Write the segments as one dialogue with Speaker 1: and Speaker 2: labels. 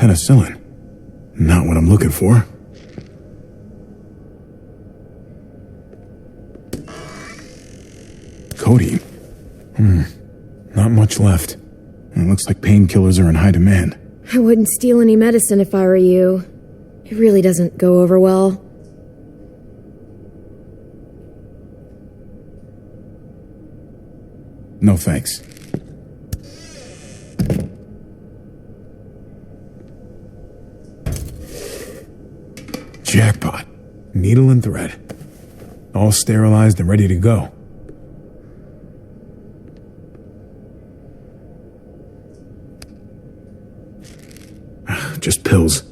Speaker 1: Penicillin. Not what I'm looking for. Codeine. Not much left. It looks like painkillers are in high demand.
Speaker 2: I wouldn't steal any medicine if I were you. It really doesn't go over well.
Speaker 1: No thanks. Jackpot. Needle and thread. All sterilized and ready to go. Just pills.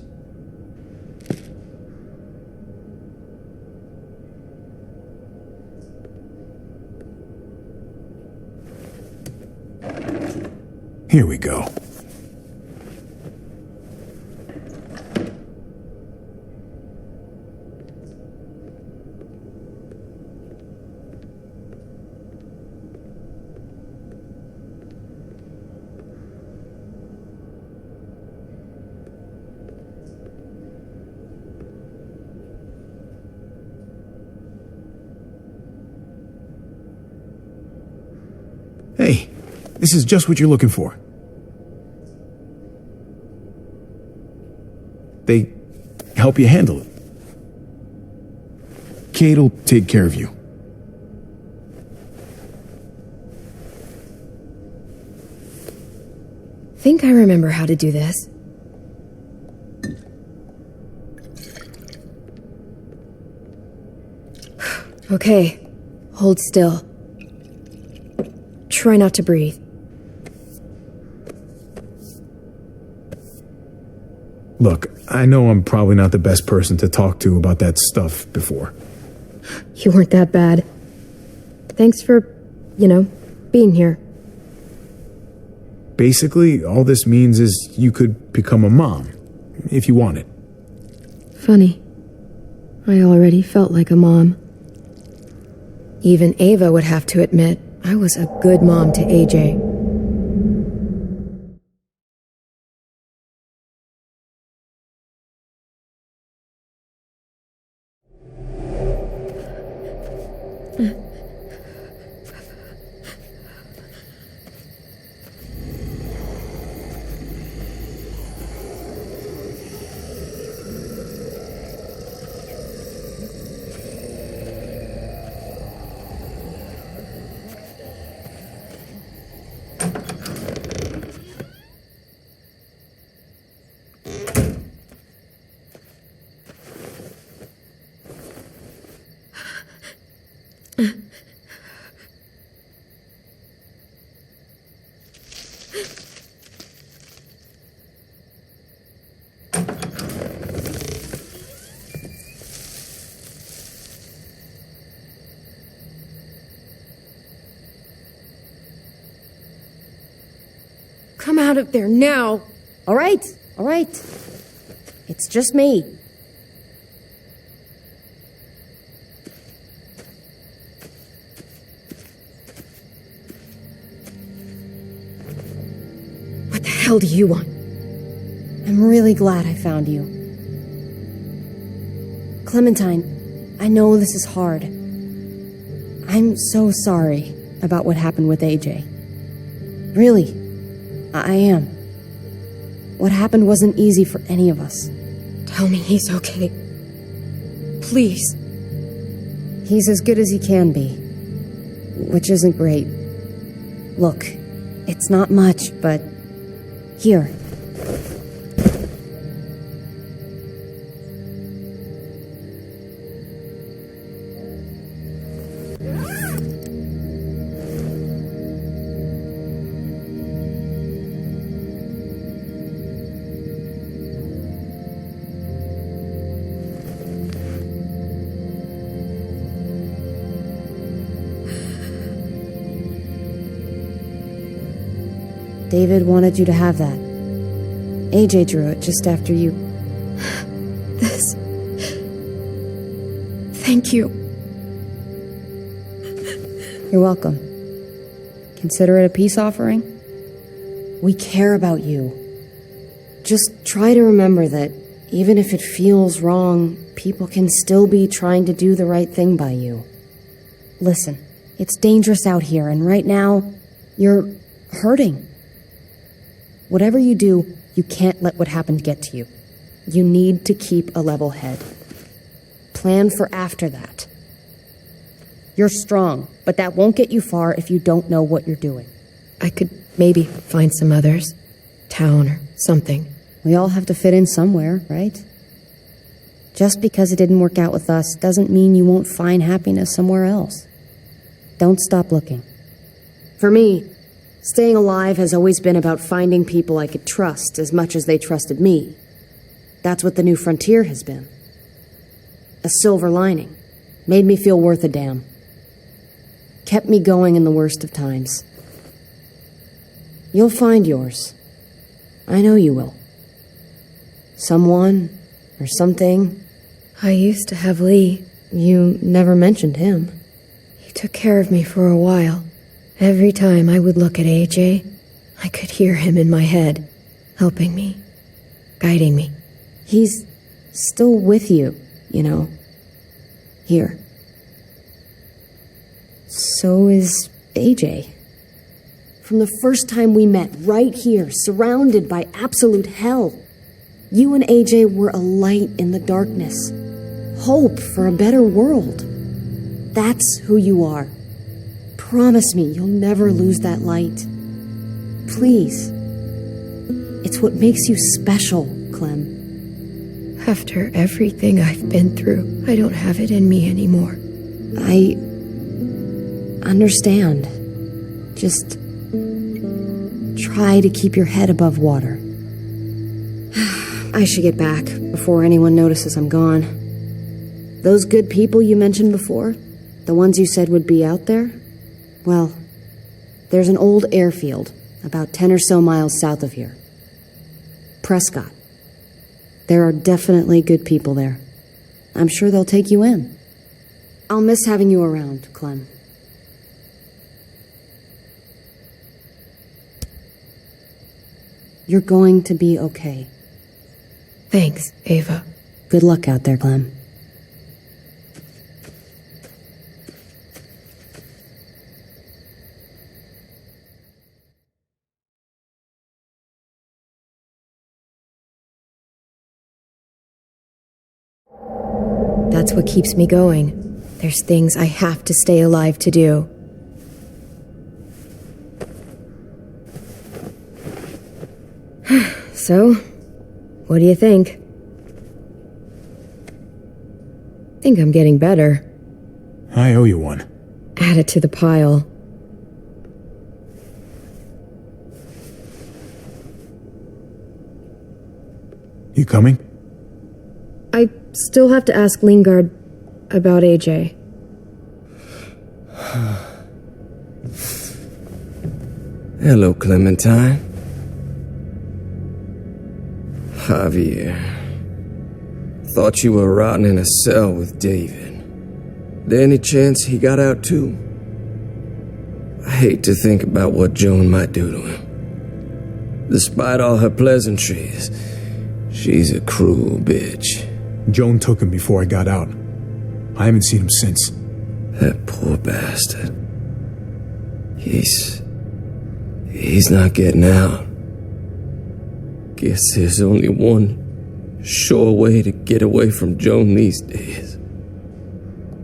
Speaker 1: Here we go. Hey, this is just what you're looking for. They help you handle it. Kate'll take care of you.
Speaker 2: Think I remember how to do this. Okay, hold still. Try not to breathe.
Speaker 1: Look, I know I'm probably not the best person to talk to about that stuff before.
Speaker 2: You weren't that bad. Thanks for, being here.
Speaker 1: Basically, all this means is you could become a mom, if you wanted.
Speaker 2: Funny. I already felt like a mom. Even Ava would have to admit I was a good mom to AJ. Come out of there now!
Speaker 3: All right. It's just me.
Speaker 2: What the hell do you want?
Speaker 3: I'm really glad I found you. Clementine, I know this is hard. I'm so sorry about what happened with AJ. Really, I am. What happened wasn't easy for any of us.
Speaker 2: Tell me he's okay. Please.
Speaker 3: He's as good as he can be, which isn't great. Look, it's not much, but here. David wanted you to have that. AJ drew it just after you.
Speaker 2: This... Thank you.
Speaker 3: You're welcome. Consider it a peace offering. We care about you. Just Try to remember that even if it feels wrong, people can still be trying to do the right thing by you. Listen, it's dangerous out here, and right now, you're hurting. Whatever you do, you can't let what happened get to you. You need to keep a level head. Plan for after that. You're strong, but that won't get you far if you don't know what you're doing.
Speaker 2: I could maybe find some others. Town or something.
Speaker 3: We all have to fit in somewhere, right? Just because it didn't work out with us doesn't mean you won't find happiness somewhere else. Don't stop looking. For me, staying alive has always been about finding people I could trust as much as they trusted me. That's what the new frontier has been. A silver lining. Made me feel worth a damn. Kept me going in the worst of times. You'll find yours. I know you will. Someone or something.
Speaker 2: I used to have Lee.
Speaker 3: You never mentioned him.
Speaker 2: He took care of me for a while. Every time I would look at AJ, I could hear him in my head, helping me, guiding me.
Speaker 3: He's still with you, you know. Here. So is AJ. From the first time we met, right here, surrounded by absolute hell, you and AJ were a light in the darkness. Hope for a better world. That's who you are. Promise me you'll never lose that light. Please. It's what makes you special, Clem.
Speaker 2: After everything I've been through, I don't have it in me anymore.
Speaker 3: I understand. Just try to keep your head above water. I should get back before anyone notices I'm gone. Those good people you mentioned before, the ones you said would be out there, well, there's an old airfield about 10 or so miles south of here. Prescott. There are definitely good people there. I'm sure they'll take you in. I'll miss having you around, Clem. You're going to be okay.
Speaker 2: Thanks, Ava.
Speaker 3: Good luck out there, Clem.
Speaker 2: That's what keeps me going. There's things I have to stay alive to do. So, what do you think? Think I'm getting better.
Speaker 1: I owe you one.
Speaker 2: Add it to the pile.
Speaker 1: You coming?
Speaker 2: I still have to ask Lingard about AJ.
Speaker 4: Hello, Clementine. Javier. Thought you were rotting in a cell with David. There any chance he got out too? I hate to think about what Joan might do to him. Despite all her pleasantries, she's a cruel bitch.
Speaker 1: Joan took him before I got out. I haven't seen him since.
Speaker 4: That poor bastard. He's not getting out. Guess there's only one sure way to get away from Joan these days.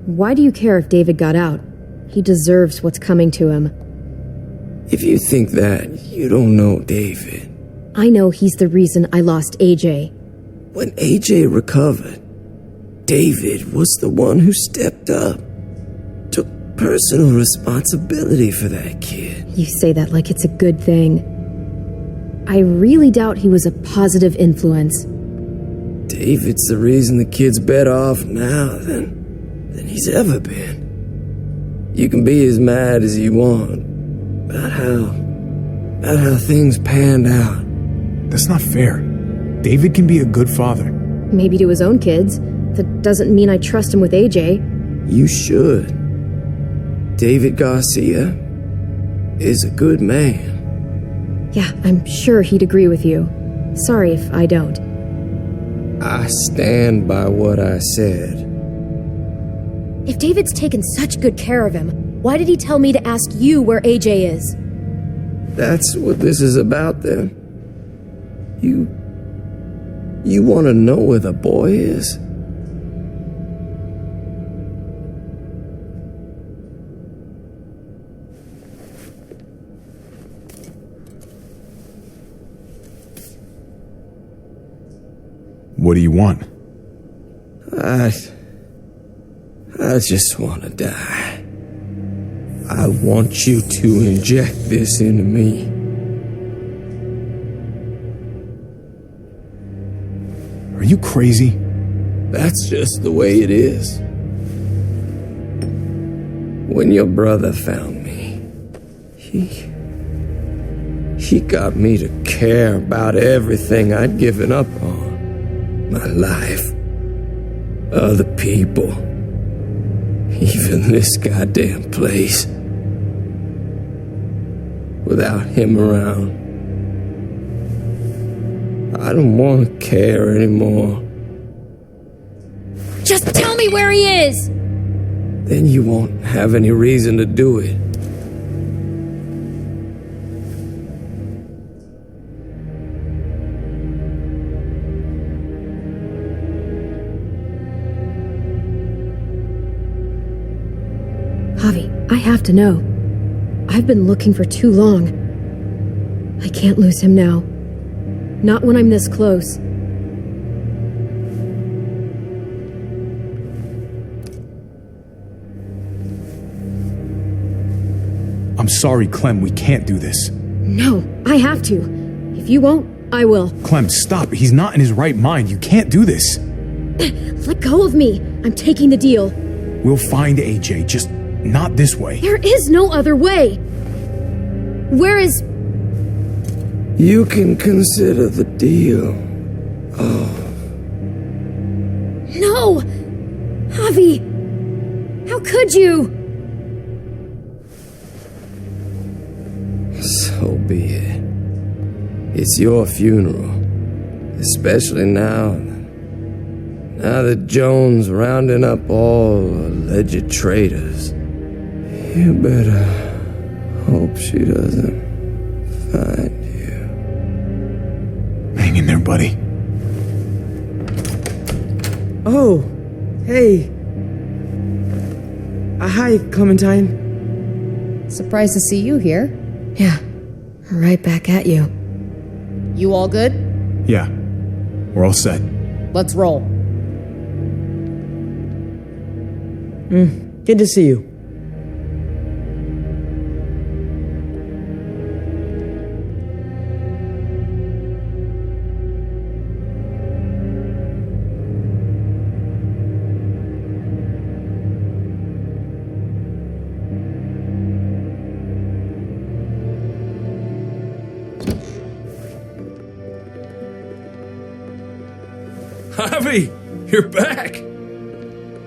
Speaker 2: Why do you care if David got out? He deserves what's coming to him.
Speaker 4: If you think that, you don't know David.
Speaker 2: I know he's the reason I lost AJ.
Speaker 4: When AJ recovered, David was the one who stepped up. Took personal responsibility for that kid.
Speaker 2: You say that like it's a good thing. I really doubt he was a positive influence.
Speaker 4: David's the reason the kid's better off now than he's ever been. You can be as mad as you want about how things panned out.
Speaker 1: That's not fair. David can be a good father.
Speaker 2: Maybe to his own kids. That doesn't mean I trust him with AJ.
Speaker 4: You should. David Garcia is a good man.
Speaker 2: Yeah, I'm sure he'd agree with you. Sorry if I don't.
Speaker 4: I stand by what I said.
Speaker 2: If David's taken such good care of him, why did he tell me to ask you where AJ is?
Speaker 4: That's what this is about, then. You want to know where the boy is?
Speaker 1: What do you want?
Speaker 4: I just want to die. I want you to inject this into me.
Speaker 1: Are you crazy?
Speaker 4: That's just the way it is. When your brother found me, he got me to care about everything I'd given up on. My life, other people, even this goddamn place. Without him around, I don't want to care anymore.
Speaker 2: Just tell me where he is!
Speaker 4: Then you won't have any reason to do it.
Speaker 2: Javi, I have to know. I've been looking for too long. I can't lose him now. Not when I'm this close.
Speaker 1: I'm sorry, Clem, we can't do this.
Speaker 2: No, I have to. If you won't, I will.
Speaker 1: Clem, stop. He's not in his right mind. You can't do this.
Speaker 2: Let go of me. I'm taking the deal.
Speaker 1: We'll find AJ, just not this way.
Speaker 2: There is no other way. Where is...
Speaker 4: You can consider the deal.
Speaker 2: No! Javi! How could you?
Speaker 4: So be it. It's your funeral. Especially now. Now that Joan's rounding up all alleged traitors. You better hope she doesn't find you.
Speaker 1: Hang in there, buddy.
Speaker 5: Oh, hey. Hi, Clementine.
Speaker 3: Surprised to see you here.
Speaker 2: Yeah, right back at you.
Speaker 3: You all good?
Speaker 1: Yeah, we're all set.
Speaker 3: Let's roll.
Speaker 5: Good to see you.
Speaker 6: Javi, you're back.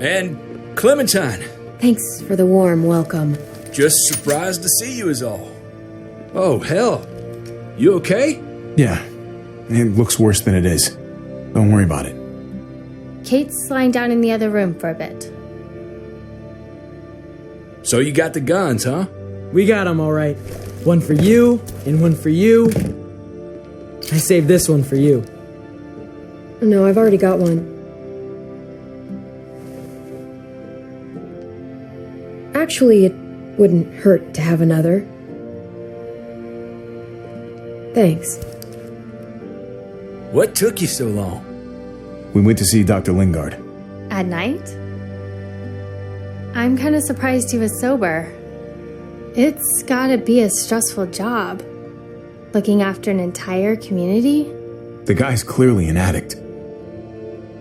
Speaker 6: And Clementine.
Speaker 2: Thanks for the warm welcome.
Speaker 6: Just surprised to see you is all. Oh, hell. You okay?
Speaker 1: Yeah, it looks worse than it is. Don't worry about it.
Speaker 7: Kate's lying down in the other room for a bit.
Speaker 6: So you got the guns, huh?
Speaker 5: We got them all right. One for you, and one for you. I saved this one for you.
Speaker 2: No, I've already got one. Actually, it wouldn't hurt to have another. Thanks.
Speaker 6: What took you so long?
Speaker 1: We went to see Dr. Lingard.
Speaker 7: At night? I'm kind of surprised he was sober. It's gotta be a stressful job. Looking after an entire community?
Speaker 1: The guy's clearly an addict.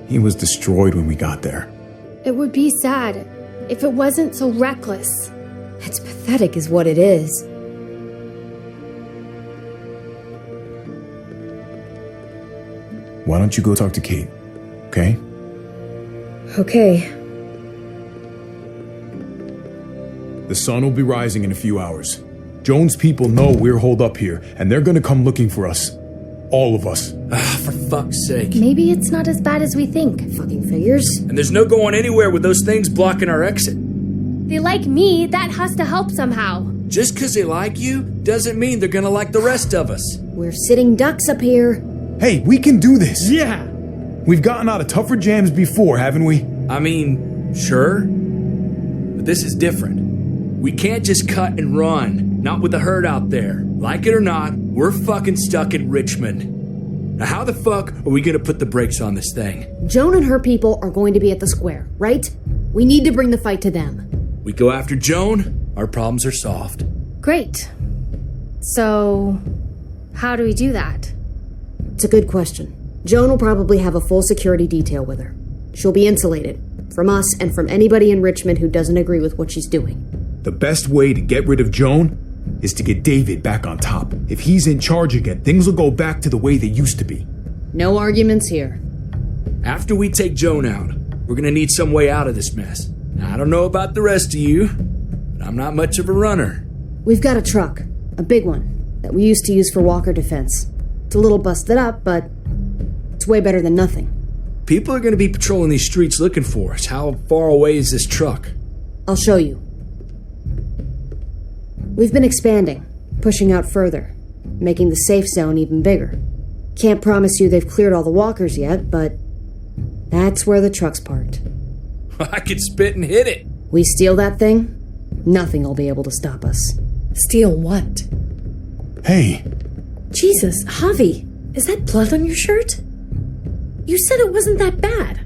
Speaker 1: He was destroyed when we got there.
Speaker 7: It would be sad if it wasn't so reckless.
Speaker 2: It's pathetic is what it is.
Speaker 1: Why don't you go talk to Kate, okay?
Speaker 2: Okay.
Speaker 1: The sun will be rising in a few hours. Joan's people know we're holed up here, and they're gonna come looking for us. all of us.
Speaker 6: For fuck's sake.
Speaker 7: Maybe it's not as bad as we think.
Speaker 3: Fucking figures.
Speaker 6: And there's no going anywhere with those things blocking our exit.
Speaker 7: They like me, that has to help somehow.
Speaker 6: Just because they like you doesn't mean they're gonna like the rest of us.
Speaker 3: We're sitting ducks up here.
Speaker 1: Hey, we can do this.
Speaker 5: Yeah!
Speaker 1: We've gotten out of tougher jams before, haven't we?
Speaker 6: I mean, sure. But this is different. We can't just cut and run. Not with the herd out there. Like it or not, we're fucking stuck in Richmond. Now how the fuck are we gonna put the brakes on this thing?
Speaker 3: Joan and her people are going to be at the square, right? We need to bring the fight to them.
Speaker 6: We go after Joan, our problems are solved.
Speaker 7: Great. So, how do we do that?
Speaker 3: It's a good question. Joan will probably have a full security detail with her. She'll be insulated. From us and from anybody in Richmond who doesn't agree with what she's doing.
Speaker 1: The best way to get rid of Joan is to get David back on top. If he's in charge again, things will go back to the way they used to be.
Speaker 3: No arguments here.
Speaker 6: After we take Joan out, we're gonna need some way out of this mess. Now, I don't know about the rest of you, but I'm not much of a runner.
Speaker 3: We've got a truck. A big one. That we used to use for walker defense. It's a little busted up, but it's way better than nothing.
Speaker 6: People are gonna be patrolling these streets looking for us. How far away is this truck?
Speaker 3: I'll show you. We've been expanding, pushing out further, making the safe zone even bigger. Can't promise you they've cleared all the walkers yet, but that's where the truck's parked.
Speaker 6: I could spit and hit it.
Speaker 3: We steal that thing, nothing will be able to stop us.
Speaker 8: Steal what?
Speaker 1: Hey,
Speaker 8: Jesus, Javi, is that blood on your shirt? You said it wasn't that bad.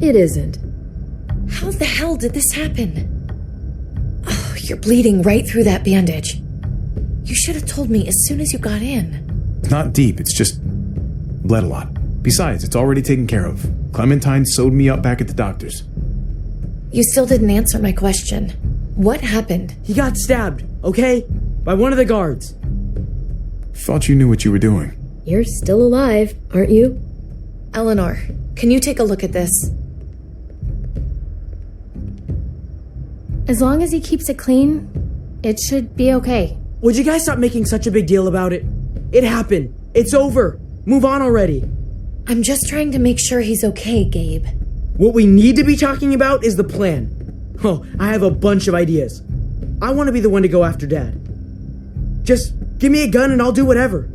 Speaker 2: It isn't.
Speaker 8: How the hell did this happen? Oh, you're bleeding right through that bandage. You should have told me as soon as you got in.
Speaker 1: it's not deep, it's just bled a lot. Besides, it's already taken care of. Clementine sewed me up back at the doctor's.
Speaker 8: You still didn't answer my question. What happened?
Speaker 5: He got stabbed, okay? By one of the guards.
Speaker 1: Thought you knew what you were doing.
Speaker 2: You're still alive, aren't you?
Speaker 8: Eleanor, can you take a look at this?
Speaker 7: As long as he keeps it clean, it should be okay.
Speaker 5: Would you guys stop making such a big deal about it? It happened. It's over. Move on already.
Speaker 8: I'm just trying to make sure he's okay, Gabe.
Speaker 5: What we need to be talking about is the plan. Oh, I have a bunch of ideas. I want to be the one to go after Dad. Just give me a gun and I'll do whatever.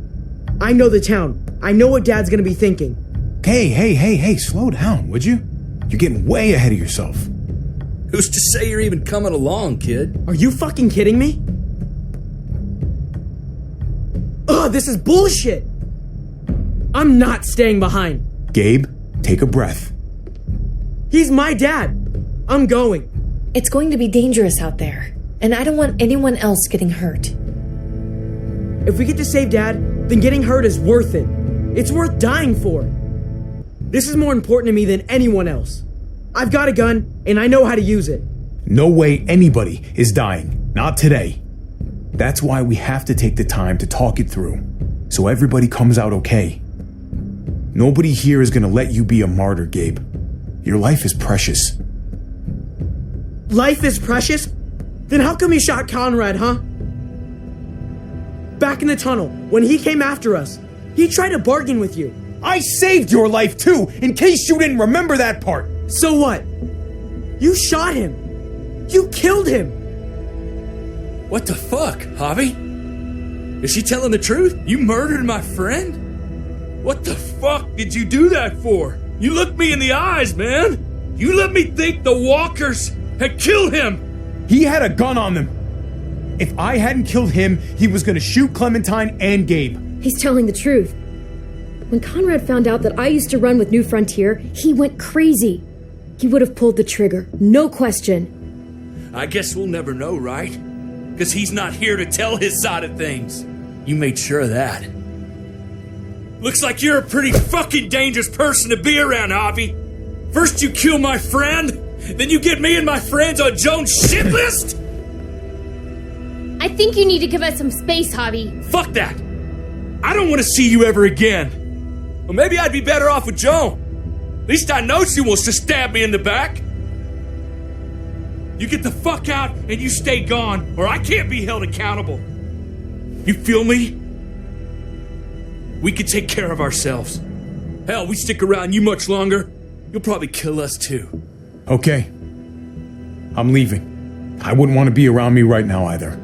Speaker 5: I know the town. I know what Dad's gonna be thinking.
Speaker 1: Hey, slow down, would you? You're getting way ahead of yourself.
Speaker 6: Who's to say you're even coming along, kid?
Speaker 5: Are you fucking kidding me? Ugh, this is bullshit! I'm not staying behind.
Speaker 1: Gabe, take a breath.
Speaker 5: He's my dad. I'm going.
Speaker 8: It's going to be dangerous out there, and I don't want anyone else getting hurt.
Speaker 5: If we get to save Dad, then getting hurt is worth it. It's worth dying for. This is more important to me than anyone else. I've got a gun, and I know how to use it.
Speaker 1: No way anybody is dying. Not today. That's why we have to take the time to talk it through, so everybody comes out okay. Nobody here is gonna let you be a martyr, Gabe. Your life is precious.
Speaker 5: Life is precious? Then how come you shot Conrad, huh? Back in the tunnel, when he came after us, he tried to bargain with you.
Speaker 1: I saved your life too, in case you didn't remember that part.
Speaker 5: So what? You shot him. You killed him.
Speaker 6: What the fuck, Javi? Is she telling the truth? You murdered my friend? What the fuck did you do that for? You looked me in the eyes, man. You let me think the walkers had killed him.
Speaker 1: He had a gun on them. If I hadn't killed him, he was gonna shoot Clementine and Gabe.
Speaker 2: He's telling the truth. When Conrad found out that I used to run with New Frontier, he went crazy. He would have pulled the trigger, no question.
Speaker 6: I guess we'll never know, right? Because he's not here to tell his side of things. You made sure of that. Looks like you're a pretty fucking dangerous person to be around, Javi. First you kill my friend, then you get me and my friends on Joan's shit list?
Speaker 7: I think you need to give us some space, Javi.
Speaker 6: Fuck that! I don't want to see you ever again. Well, maybe I'd be better off with Joan. At least I know she wants to stab me in the back. You get the fuck out and you stay gone, or I can't be held accountable. You feel me? We could take care of ourselves. Hell, we stick around you much longer, you'll probably kill us too.
Speaker 1: Okay. I'm leaving. I wouldn't want to be around me right now either.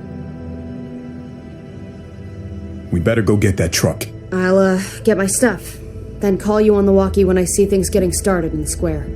Speaker 1: We better go get that truck.
Speaker 3: I'll, get my stuff. Then call you on the walkie when I see things getting started in the square.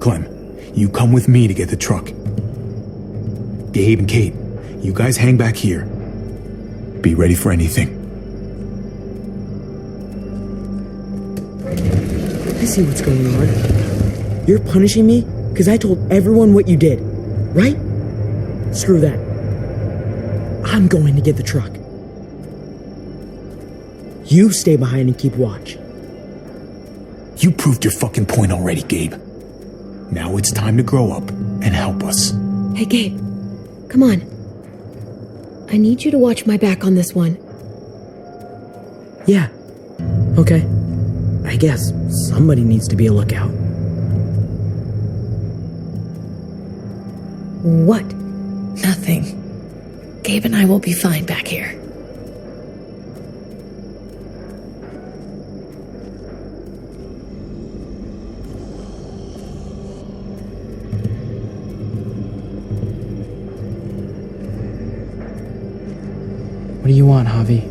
Speaker 1: Clem, you come with me to get the truck. Gabe and Kate, you guys hang back here. Be ready for anything.
Speaker 5: I see what's going on. You're punishing me because I told everyone what you did, right? Screw that. I'm going to get the truck. You stay behind and keep watch.
Speaker 1: You proved your fucking point already, Gabe. Now it's time to grow up and help us.
Speaker 2: Hey, Gabe. Come on. I need you to watch my back on this one.
Speaker 5: Yeah. Okay. I guess somebody needs to be a lookout.
Speaker 2: What?
Speaker 8: Nothing. Gabe and I will be fine back here.
Speaker 5: What do you want, Javi?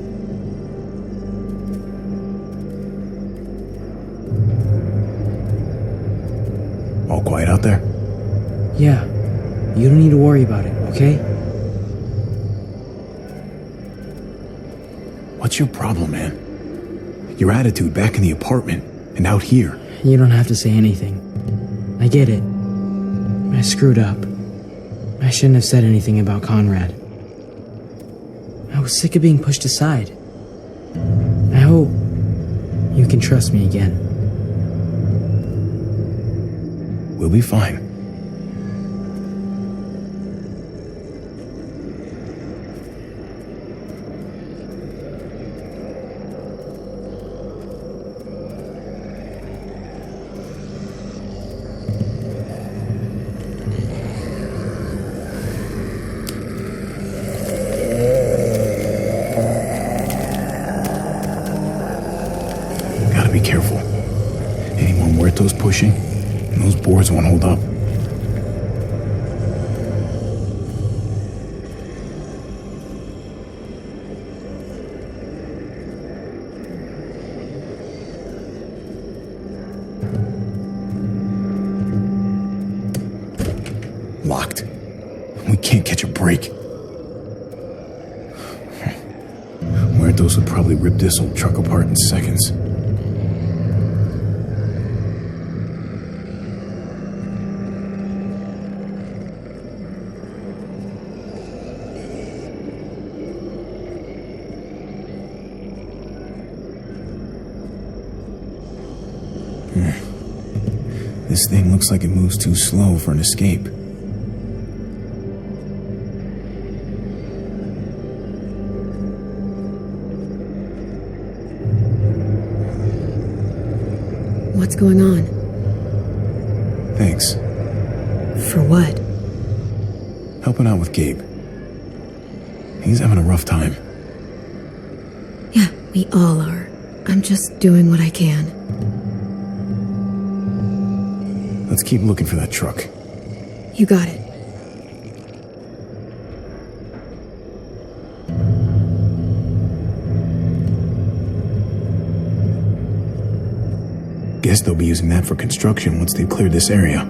Speaker 1: All quiet out there?
Speaker 5: Yeah. You don't need to worry about it, okay?
Speaker 1: What's your problem, man? Your attitude back in the apartment and out here.
Speaker 5: You don't have to say anything. I get it. I screwed up. I shouldn't have said anything about Conrad. I was sick of being pushed aside. I hope you can trust me again.
Speaker 1: We'll be fine. Be careful. Any more muertos pushing, and those boards won't hold up. Locked. We can't catch a break. Muertos would probably rip this old truck apart in seconds. This thing looks like it moves too slow for an escape.
Speaker 2: What's going on?
Speaker 1: Thanks.
Speaker 2: For what?
Speaker 1: Helping out with Gabe. He's having a rough time.
Speaker 2: Yeah, we all are. I'm just doing what I can.
Speaker 1: Let's keep looking for that truck.
Speaker 2: You got it.
Speaker 1: Guess they'll be using that for construction once they've cleared this area.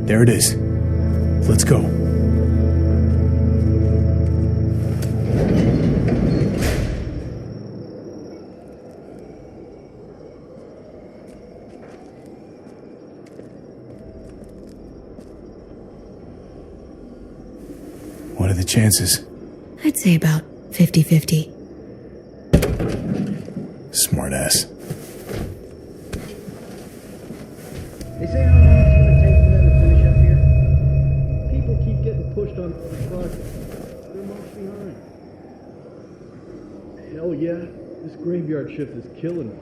Speaker 1: There it is. Let's go. What are the chances?
Speaker 2: I'd say about 50-50.
Speaker 1: Smartass.
Speaker 9: They say how long it's going to take for them to finish up here. People keep getting pushed on the project. They're months behind. Hell yeah, this graveyard shift is killing me.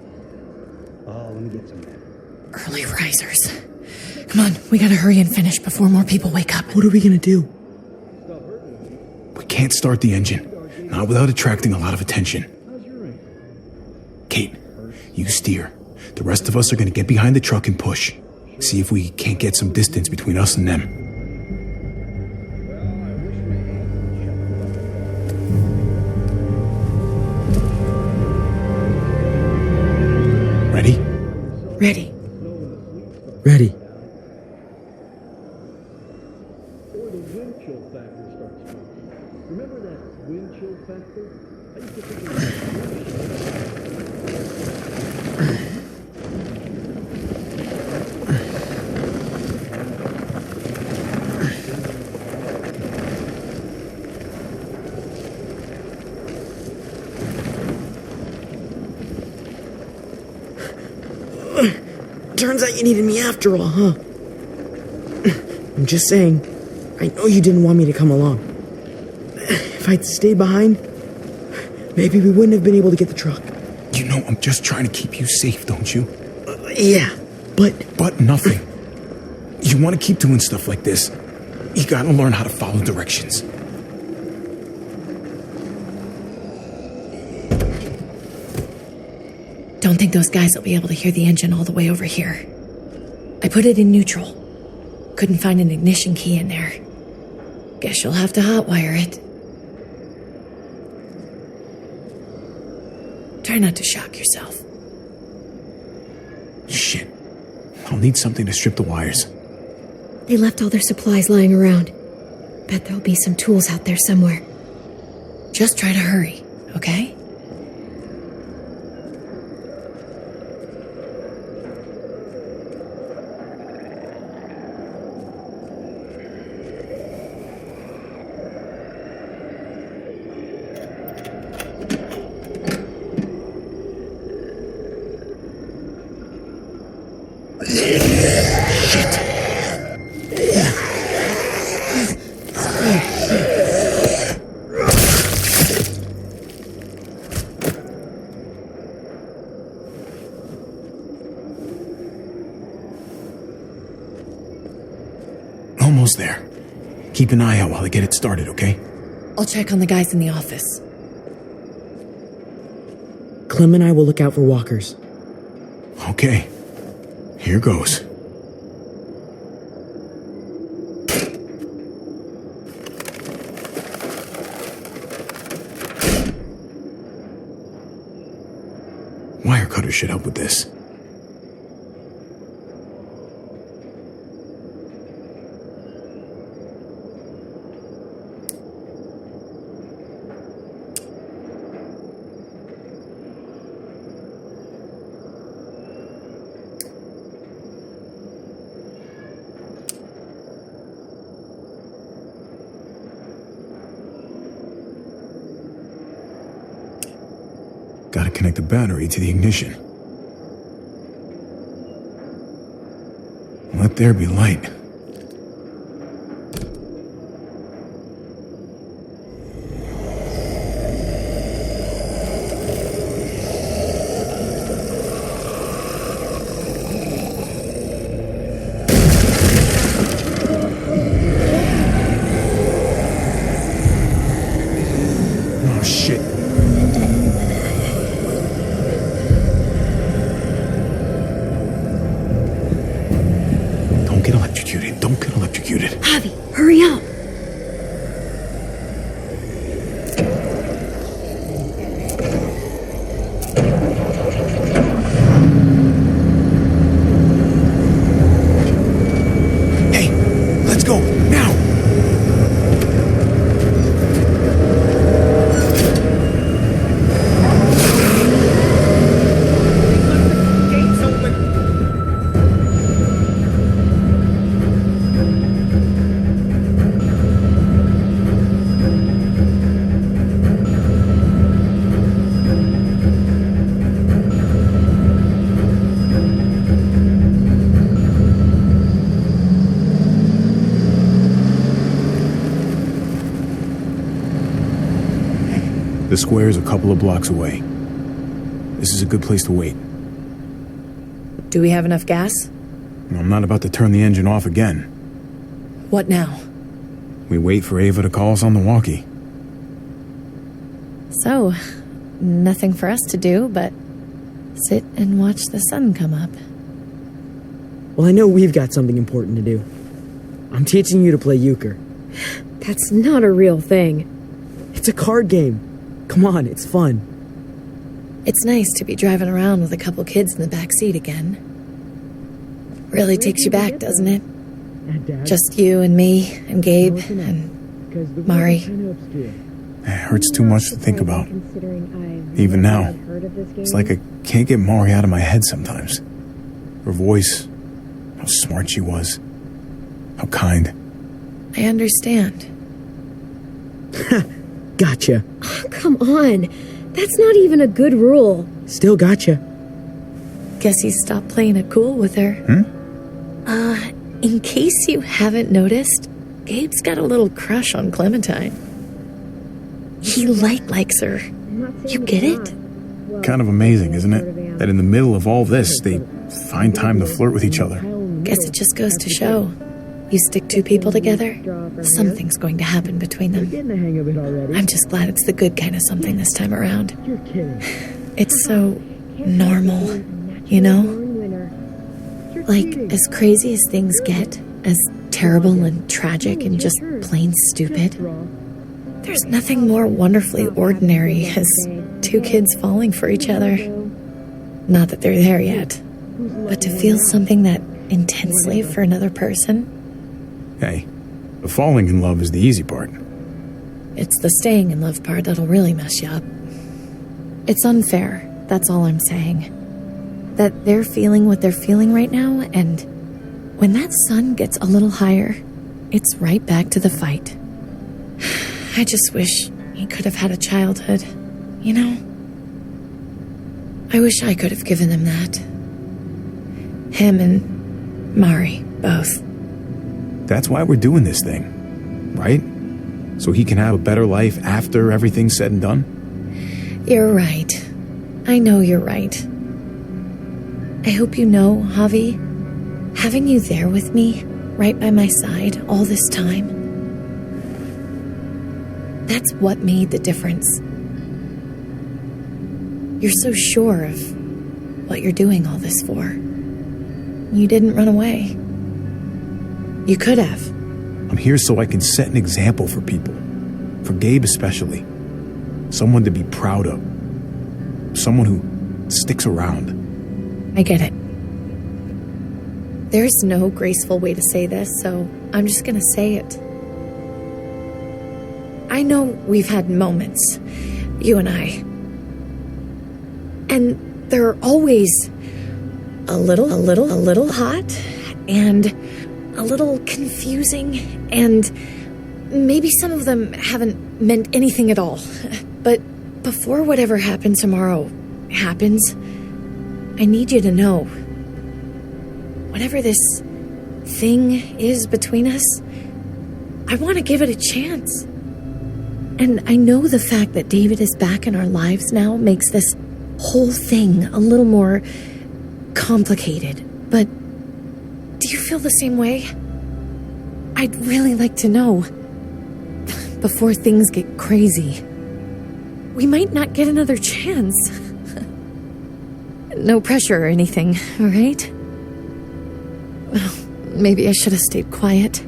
Speaker 9: Oh, let me get some men.
Speaker 8: Early risers. Come on, we gotta hurry and finish before more people wake up.
Speaker 5: What are we gonna do?
Speaker 1: We can't start the engine. Not without attracting a lot of attention.
Speaker 9: How's your ankle?
Speaker 1: Kate, you steer. The rest of us are gonna get behind the truck and push. See if we can't get some distance between us and them. Ready?
Speaker 8: Ready.
Speaker 5: Ready.
Speaker 9: Or the wind chill factor starts talking. Remember that wind chill factor? I used to think it was
Speaker 5: Turns out you needed me after all, huh? I'm just saying, I know you didn't want me to come along. If I'd stayed behind, maybe we wouldn't have been able to get the truck.
Speaker 1: You know I'm just trying to keep you safe, don't you?
Speaker 5: Yeah, but
Speaker 1: But nothing. You want to keep doing stuff like this, you gotta learn how to follow directions.
Speaker 8: Don't think those guys will be able to hear the engine all the way over here. I put it in neutral. Couldn't find an ignition key in there. Guess you'll have to hotwire it. Try not to shock yourself.
Speaker 1: Shit. I'll need something to strip the wires.
Speaker 2: They left all their supplies lying around. Bet there'll be some tools out there somewhere.
Speaker 8: Just try to hurry, okay?
Speaker 1: Almost there. Keep an eye out while I get it started, okay?
Speaker 8: I'll check on the guys in the office.
Speaker 5: Clem and I will look out for walkers.
Speaker 1: Okay. Here goes. Wire cutter should help with this. Gotta connect the battery to the ignition. Let there be light. Oh, shit. Don't get electrocuted. The square's a couple of blocks away. This is a good place to wait.
Speaker 8: Do we have enough gas?
Speaker 1: I'm not about to turn the engine off again.
Speaker 8: What now?
Speaker 1: We wait for Ava to call us on the walkie.
Speaker 8: So, nothing for us to do but sit and watch the sun come up.
Speaker 5: Well, I know we've got something important to do. I'm teaching you to play euchre.
Speaker 2: That's not a real thing.
Speaker 5: It's a card game. Come on, it's fun.
Speaker 8: It's nice to be driving around with a couple kids in the back seat again. Really takes you back, doesn't it? Just you and me and Gabe and Mari.
Speaker 1: It hurts too much to think about. Even now, it's like I can't get Mari out of my head sometimes. Her voice, how smart she was, how kind.
Speaker 8: I understand.
Speaker 5: Gotcha.
Speaker 2: Oh, come on. That's not even a good rule.
Speaker 5: Still gotcha.
Speaker 8: Guess he stopped playing it cool with her. In case you haven't noticed, Gabe's got a little crush on Clementine. He likes her. You get it?
Speaker 1: Kind of amazing, isn't it? That in the middle of all this, they find time to flirt with each other.
Speaker 8: Guess it just goes to show. You stick two people together, something's going to happen between them.
Speaker 5: Getting the hang of it already.
Speaker 8: I'm just glad it's the good kind of something this time around.
Speaker 5: You're kidding.
Speaker 8: It's so normal, you know? Like, as crazy as things get, as terrible and tragic and just plain stupid, there's nothing more wonderfully ordinary as two kids falling for each other. Not that they're there yet, but to feel something that intensely for another person.
Speaker 1: Hey, the falling in love is the easy part.
Speaker 8: It's the staying in love part that'll really mess you up. It's unfair, that's all I'm saying. That they're feeling what they're feeling right now, and when that sun gets a little higher, it's right back to the fight. I just wish he could have had a childhood, you know? I wish I could have given him that. Him and Mari, both.
Speaker 1: That's why we're doing this thing, right? So he can have a better life after everything's said and done?
Speaker 8: You're right. I know you're right. I hope you know, Javi, having you there with me, right by my side, all this time, that's what made the difference. You're so sure of what you're doing all this for. You didn't run away. You could have.
Speaker 1: I'm here so I can set an example for people. For Gabe especially. Someone to be proud of. Someone who sticks around.
Speaker 8: I get it. There's no graceful way to say this, so I'm just gonna say it. I know we've had moments, you and I. And they're always a little hot, and a little confusing, and maybe some of them haven't meant anything at all. But before whatever happens tomorrow happens, I need you to know, whatever this thing is between us, I want to give it a chance. And I know the fact that David is back in our lives now makes this whole thing a little more complicated. But do you feel the same way? I'd really like to know, before things get crazy. We might not get another chance. No pressure or anything, all right? Well, maybe I should have stayed quiet.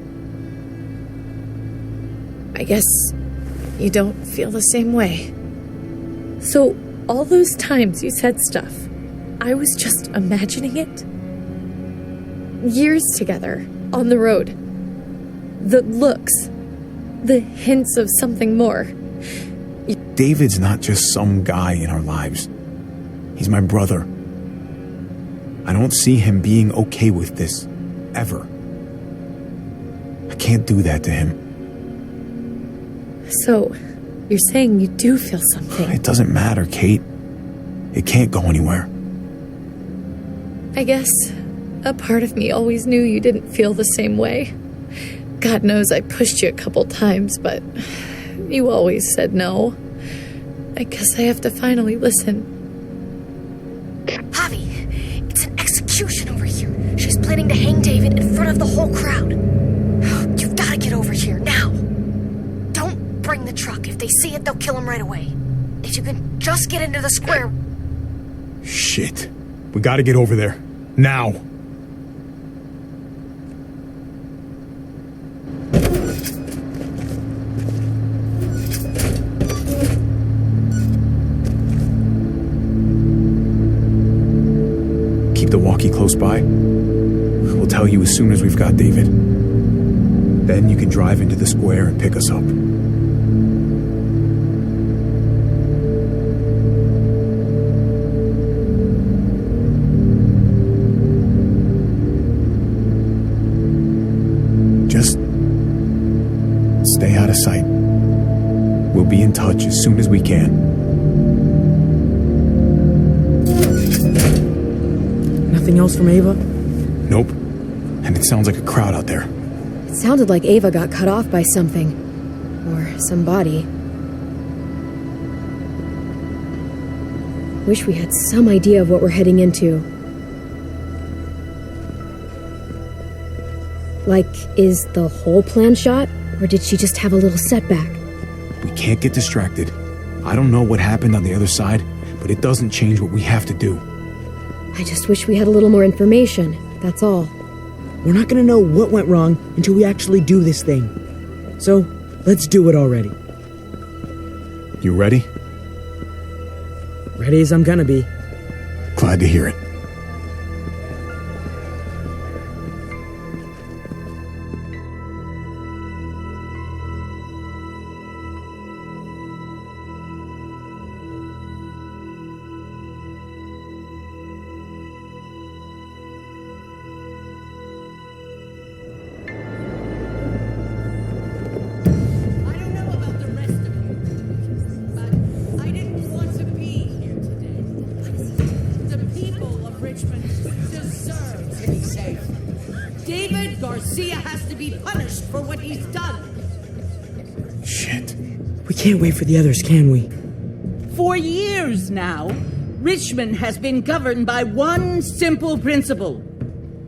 Speaker 8: I guess you don't feel the same way. So, all those times you said stuff, I was just imagining it. Years together, on the road. The looks, the hints of something more.
Speaker 1: David's not just some guy in our lives. He's my brother. I don't see him being okay with this, ever. I can't do that to him.
Speaker 8: So, you're saying you do feel something?
Speaker 1: It doesn't matter, Kate. It can't go anywhere.
Speaker 8: I guess a part of me always knew you didn't feel the same way. God knows I pushed you a couple times, but you always said no. I guess I have to finally listen.
Speaker 10: Javi, it's an execution over here. She's planning to hang David in front of the whole crowd. You've got to get over here, now. Don't bring the truck. If they see it, they'll kill him right away. If you can just get into the square...
Speaker 1: Shit. We gotta get over there. Now. Keep the walkie close by. We'll tell you as soon as we've got David. Then you can drive into the square and pick us up. Just stay out of sight. We'll be in touch as soon as we can.
Speaker 5: Nothing else from Ava?
Speaker 1: Nope. And it sounds like a crowd out there.
Speaker 2: It sounded like Ava got cut off by something. Or somebody. Wish we had some idea of what we're heading into. Like, is the whole plan shot? Or did she just have a little setback?
Speaker 1: We can't get distracted. I don't know what happened on the other side, but it doesn't change what we have to do.
Speaker 2: I just wish we had a little more information, that's all.
Speaker 5: We're not gonna know what went wrong until we actually do this thing. So, let's do it already.
Speaker 1: You ready?
Speaker 5: Ready as I'm gonna be.
Speaker 1: Glad to hear it.
Speaker 11: David Garcia has to be punished for what he's done.
Speaker 1: Shit.
Speaker 5: We can't wait for the others, can we?
Speaker 11: For years now, Richmond has been governed by one simple principle.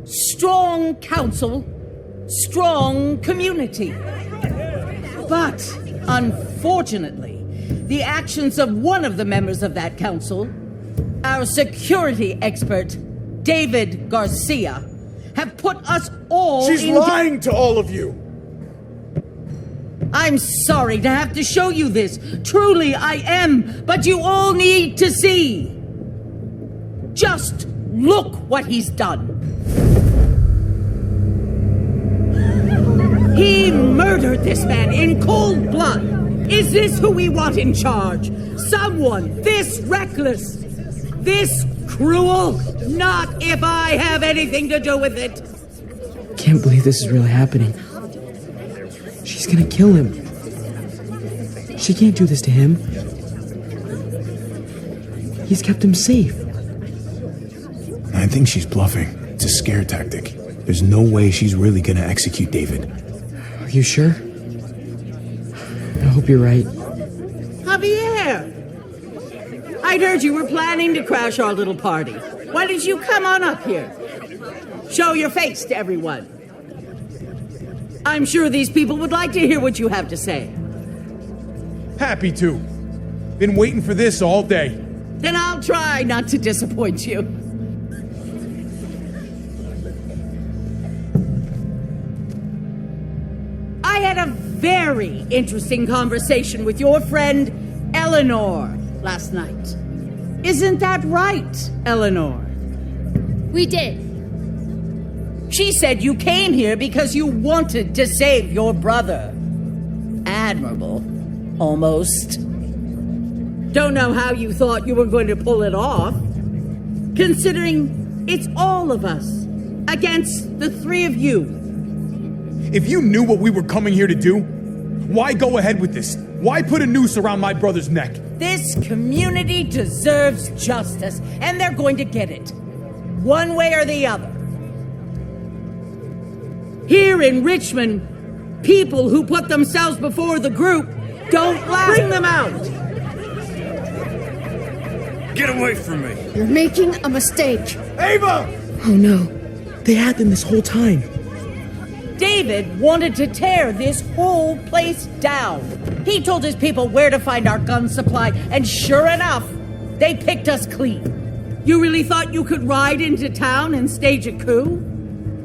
Speaker 11: Strong council, strong community. But, unfortunately, the actions of one of the members of that council, our security expert, David Garcia, have put us all
Speaker 12: She's lying to all of you!
Speaker 11: I'm sorry to have to show you this. Truly, I am. But you all need to see. Just look what he's done. He murdered this man in cold blood. Is this who we want in charge? Someone this reckless, this cruel? Not if I have anything to do with it.
Speaker 5: Can't believe this is really happening. She's gonna kill him. She can't do this to him. He's kept him safe.
Speaker 1: I think she's bluffing. It's a scare tactic. There's no way she's really gonna execute David.
Speaker 5: Are you sure? I hope you're right.
Speaker 11: Javier! I'd heard you were planning to crash our little party. Why did you come on up here? Show your face to everyone. I'm sure these people would like to hear what you have to say.
Speaker 12: Happy to. Been waiting for this all day.
Speaker 11: Then I'll try not to disappoint you. I had a very interesting conversation with your friend Eleanor last night. Isn't that right, Eleanor?
Speaker 7: We did.
Speaker 11: She said you came here because you wanted to save your brother. Admirable, almost. Don't know how you thought you were going to pull it off, considering it's all of us against the three of you.
Speaker 12: If you knew what we were coming here to do, why go ahead with this? Why put a noose around my brother's neck?
Speaker 11: This community deserves justice, and they're going to get it. One way or the other. Here in Richmond, people who put themselves before the group don't last. Bring them out!
Speaker 6: Get away from me!
Speaker 10: You're making a mistake.
Speaker 12: Ava!
Speaker 2: Oh no.
Speaker 5: They had them this whole time.
Speaker 11: David wanted to tear this whole place down. He told his people where to find our gun supply, and sure enough, they picked us clean. You really thought you could ride into town and stage a coup?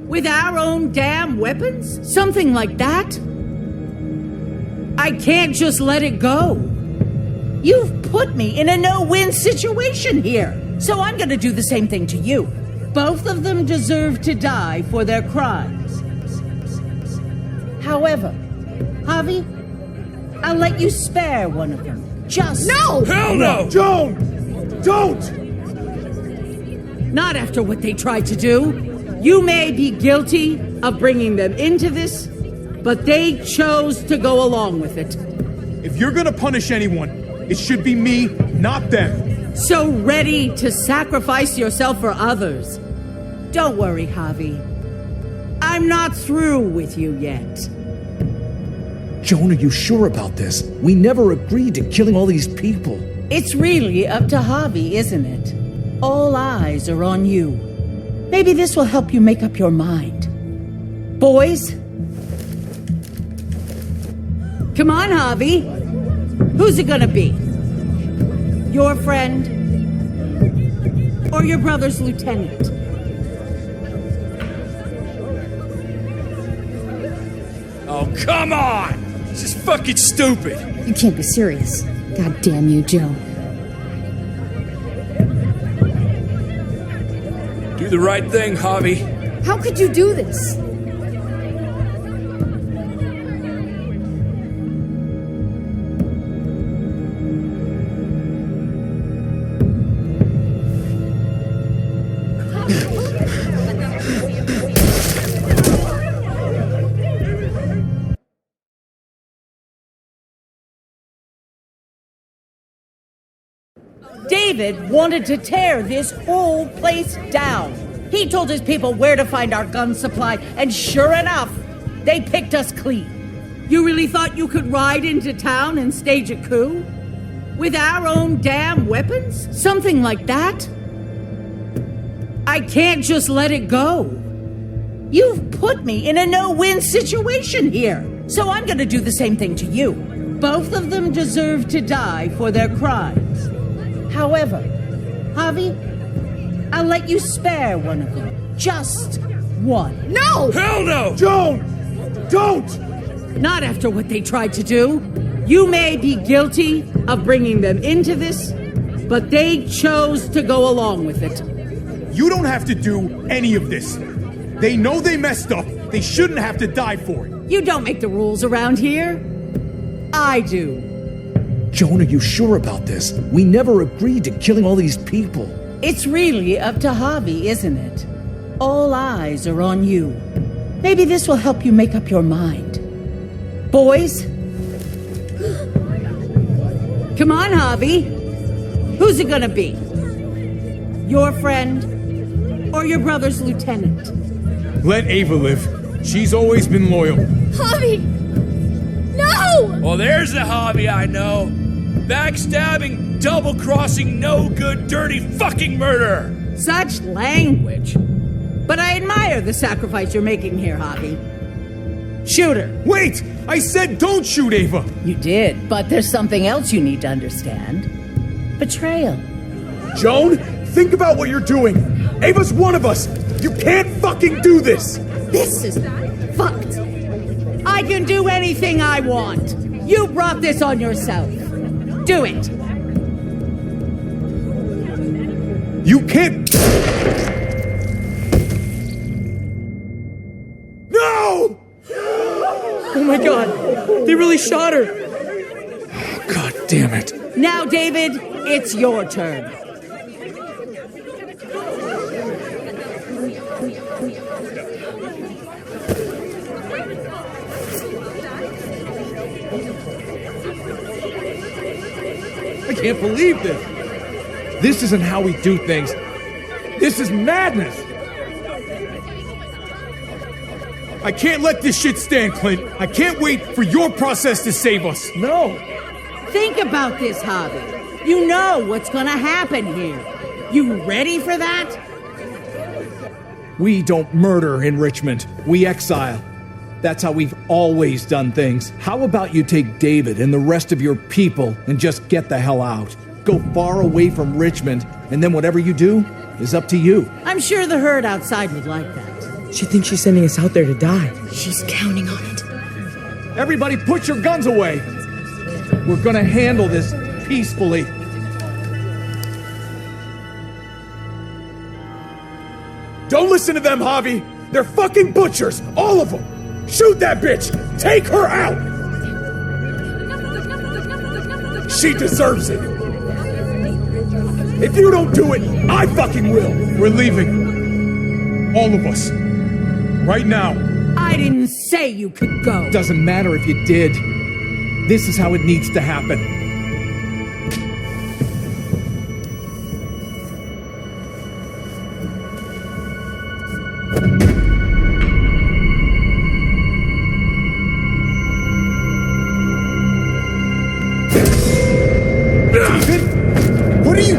Speaker 11: With our own damn weapons? Something like that? I can't just let it go. You've put me in a no-win situation here, so I'm gonna do the same thing to you. Both of them deserve to die for their crimes. However, Javi, I'll let you spare one of them. Just...
Speaker 10: No!
Speaker 6: Hell no!
Speaker 12: Joan! Don't!
Speaker 11: Not after what they tried to do. You may be guilty of bringing them into this, but they chose to go along with it.
Speaker 12: If you're gonna punish anyone, it should be me, not them.
Speaker 11: So ready to sacrifice yourself for others. Don't worry, Javi. I'm not through with you yet.
Speaker 13: Joan, are you sure about this? We never agreed to killing all these people.
Speaker 11: It's really up to Javi, isn't it? All eyes are on you. Maybe this will help you make up your mind. Boys? Come on, Javi. Who's it gonna be? Your friend? Or your brother's lieutenant?
Speaker 6: Oh, come on! This is fucking stupid!
Speaker 10: You can't be serious. God damn you, Joe.
Speaker 6: Do the right thing, Javi.
Speaker 10: How could you do this?
Speaker 11: David wanted to tear this whole place down. He told his people where to find our gun supply, and sure enough, they picked us clean. You really thought you could ride into town and stage a coup? With our own damn weapons? Something like that? I can't just let it go. You've put me in a no-win situation here, so I'm gonna do the same thing to you. Both of them deserve to die for their crimes. However, Javi, I'll let you spare one of them. Just one.
Speaker 10: No!
Speaker 6: Hell no!
Speaker 12: Joan! Don't!
Speaker 11: Not after what they tried to do. You may be guilty of bringing them into this, but they chose to go along with it.
Speaker 12: You don't have to do any of this. They know they messed up. They shouldn't have to die for it.
Speaker 11: You don't make the rules around here. I do.
Speaker 13: Joan, are you sure about this? We never agreed to killing all these people.
Speaker 11: It's really up to Javi, isn't it? All eyes are on you. Maybe this will help you make up your mind. Boys? Come on, Javi. Who's it gonna be? Your friend? Or your brother's lieutenant?
Speaker 12: Let Ava live. She's always been loyal.
Speaker 10: Javi! No!
Speaker 6: Well, there's a hobby I know. Backstabbing, double-crossing, no-good, dirty fucking murderer!
Speaker 11: Such language. But I admire the sacrifice you're making here, Javi. Shoot her.
Speaker 12: Wait! I said don't shoot Ava!
Speaker 11: You did, but there's something else you need to understand. Betrayal.
Speaker 12: Joan, think about what you're doing. Ava's one of us. You can't fucking do this!
Speaker 10: This is fucked.
Speaker 11: I can do anything I want. You brought this on yourself. Do it.
Speaker 12: You can't... No!
Speaker 5: Oh my god, they really shot her.
Speaker 13: God damn it.
Speaker 11: Now, David, it's your turn.
Speaker 12: I can't believe this. This isn't how we do things. This is madness. I can't let this shit stand, Clint. I can't wait for your process to save us.
Speaker 11: No. Think about this, Javi. You know what's gonna happen here. You ready for that?
Speaker 13: We don't murder in Richmond. We exile. That's how we've always done things. How about you take David and the rest of your people and just get the hell out? Go far away from Richmond, and then whatever you do is up to you.
Speaker 11: I'm sure the herd outside would like that.
Speaker 5: She thinks she's sending us out there to die.
Speaker 8: She's counting on it.
Speaker 13: Everybody put your guns away. We're gonna handle this peacefully.
Speaker 12: Don't listen to them, Javi. They're fucking butchers, all of them. Shoot that bitch. Take her out. She deserves it. If you don't do it, I fucking will. We're leaving. All of us. Right now.
Speaker 11: I didn't say you could go.
Speaker 13: Doesn't matter if you did. This is how it needs to happen.
Speaker 12: What are you?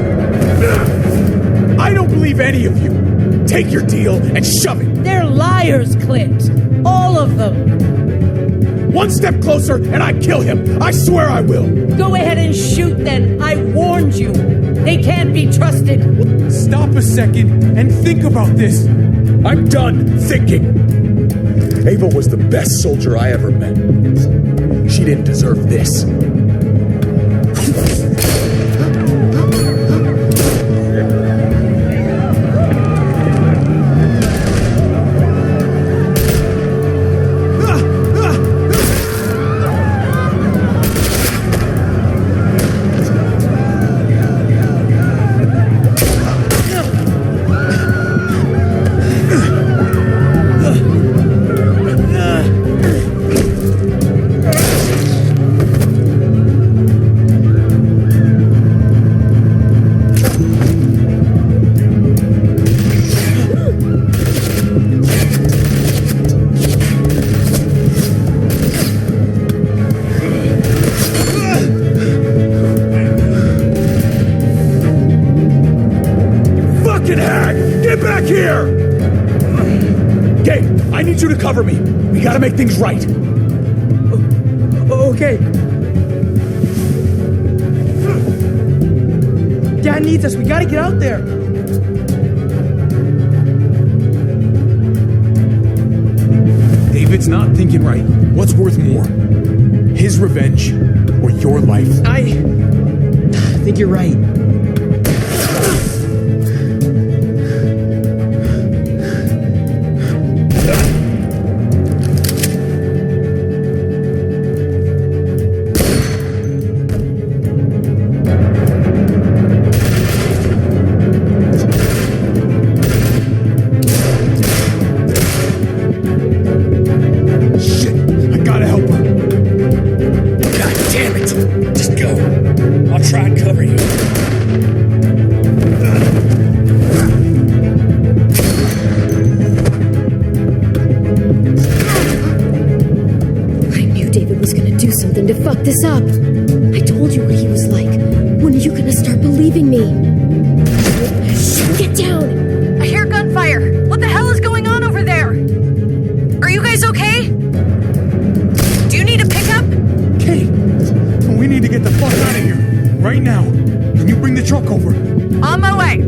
Speaker 12: I don't believe any of you. Take your deal and shove it.
Speaker 11: They're liars, Clint. All of them.
Speaker 12: One step closer and I kill him. I swear I will.
Speaker 11: Go ahead and shoot then. I warned you. They can't be trusted.
Speaker 12: Stop a second and think about this. I'm done thinking. Ava was the best soldier I ever met. She didn't deserve this. You to cover me. We gotta make things right.
Speaker 5: Okay. Dad needs us. We gotta get out there.
Speaker 1: David's not thinking right. What's worth more? His revenge or your life?
Speaker 5: I think you're right.
Speaker 2: This up. I told you what he was like. When are you gonna start believing me? Get down!
Speaker 10: I hear gunfire. What the hell is going on over there? Are you guys okay? Do you need a pickup?
Speaker 12: Kate, we need to get the fuck out of here. Right now. Can you bring the truck over?
Speaker 10: On my way.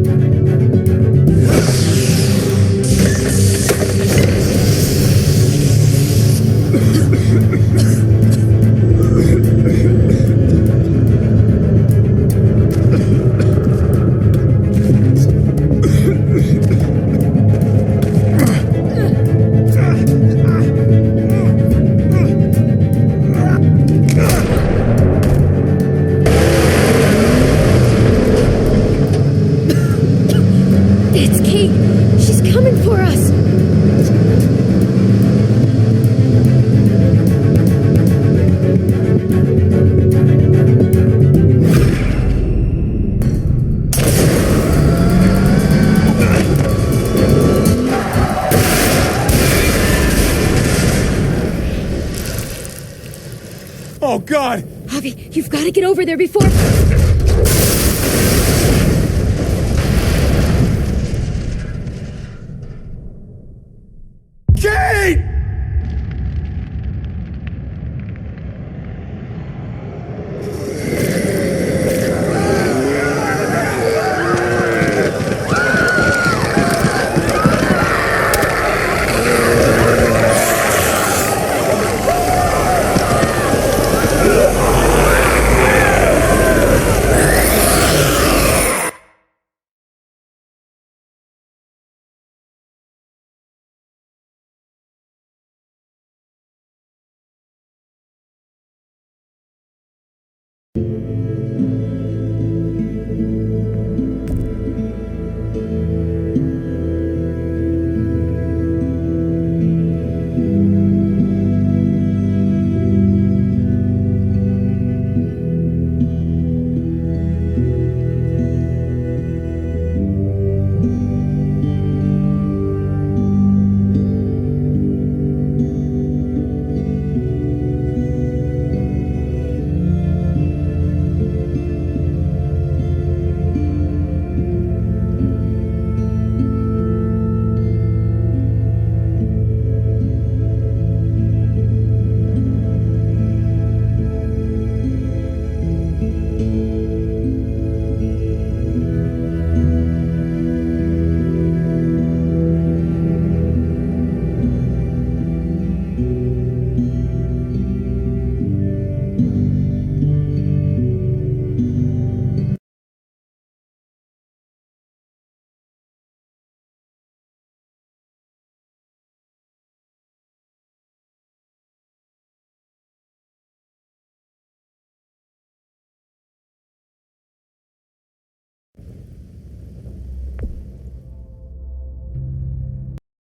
Speaker 12: Oh, God!
Speaker 2: Javi, you've got to get over there before...
Speaker 12: Kate!